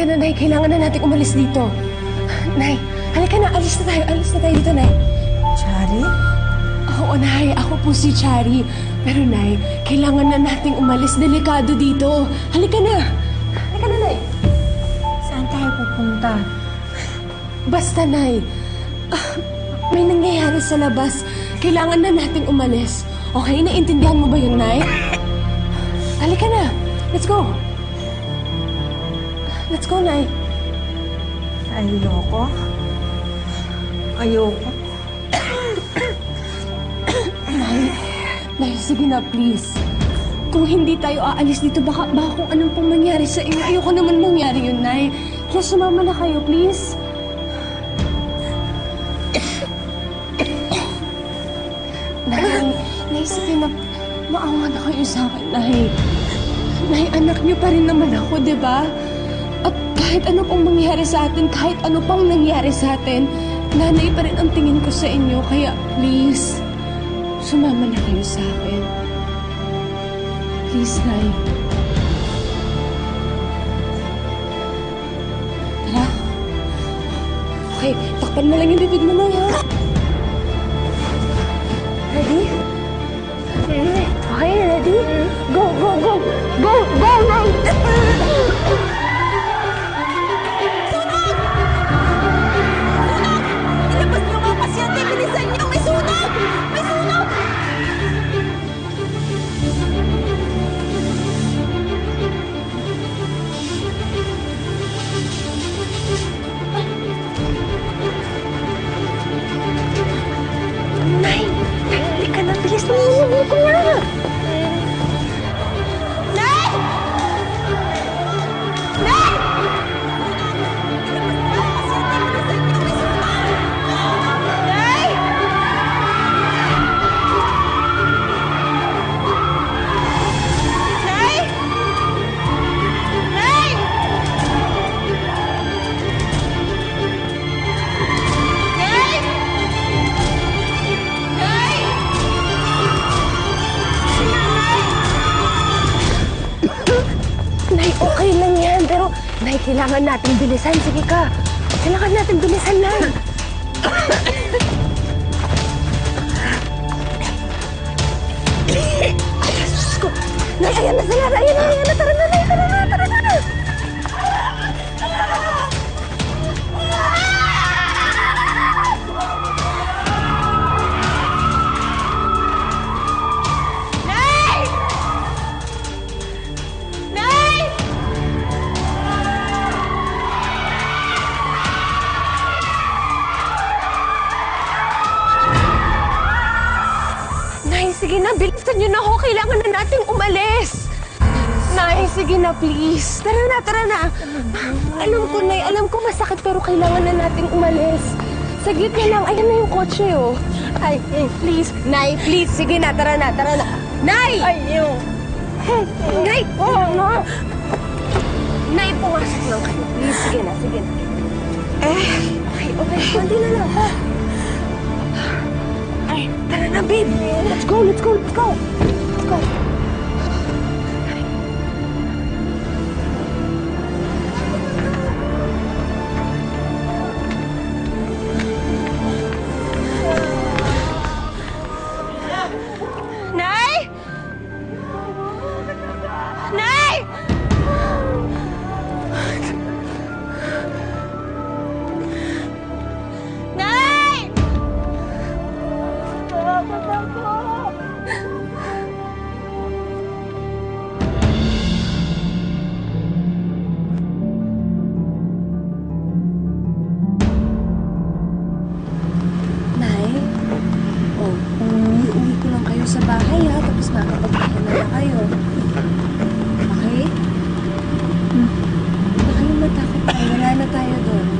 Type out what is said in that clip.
na, Nay. Kailangan na natin umalis dito. Nay, halika na. Alis na tayo. Alis na tayo dito, Nay. Chari? Oo, Nay. Ako po si Chari. Pero, Nay, kailangan na nating umalis. Delikado dito. Halika na. Halika na, Nay. Saan tayo pupunta? Basta, Nay. May nangyayari sa labas. Kailangan na nating umalis. Okay? Naintindihan mo ba yun, Nay? Halika na. Let's go. Let's go, Nay. Ayoko. Ayoko. Nay, sige na, please. Kung hindi tayo aalis dito, baka kung anong pong mangyari sa inyo. Ayoko naman mangyari yun, Nay. Kaya sumama na kayo, please. Nay, sige na. Maawa na kayo sa akin, Nay. Nay, anak niyo pa rin naman ako, di ba? At kahit ano pong mangyari sa atin, kahit ano pang nangyari sa atin, nanay pa rin ang tingin ko sa inyo. Kaya, please, sumama na kayo sa akin. Please, Nay. Tara. Okay, takpan mo lang yung bibig mo, Nay, ha? Ready? Okay, ready? Go, go, go! Go, go, Nay! Ilabas niyo mga pasyente! Bilisan niyo! May sunog! May sunog! Nay! Nay, ka na! Bilis na! Nangyayari ko na! Nay! Nay! Nay! Nay! Nay! Nay! Nay! Nay, okay lang yan. Pero, Nay, kailangan natin bilisan. Sige ka. Kailangan natin bilisan, Nay. Ay, Diyos ko. Nay, ayan na sila. Ayan na. Tara na, Nay. Tara na, tara na. Nay! Nay! Nay, sige na. Bilisan niyo na ako. Kailangan na nating umalis. Nay, sige na, please. Tara na, tara na. Alam ko, Nay. Alam ko masakit, pero kailangan na nating umalis. Saglit na lang. Ayan na yung kotse, oh. Ay, please. Nay, please. Sige na, tara na, tara na. Nay! Ayaw. Nay! Oh. Nay, pumasok lang kayo. Please, sige na, sige na. Okay, okay. Kunti na lang, ha? Ay, tara na, babe. Let's go, let's go, let's go. Let's go. Nay! Nay! Nay! Nay? Oh, uwi ko lang kayo sa bahay, ha? Tapos makakapagpahinga na kayo. Okay? Huwag na kayong matakot. Wala na tayo doon.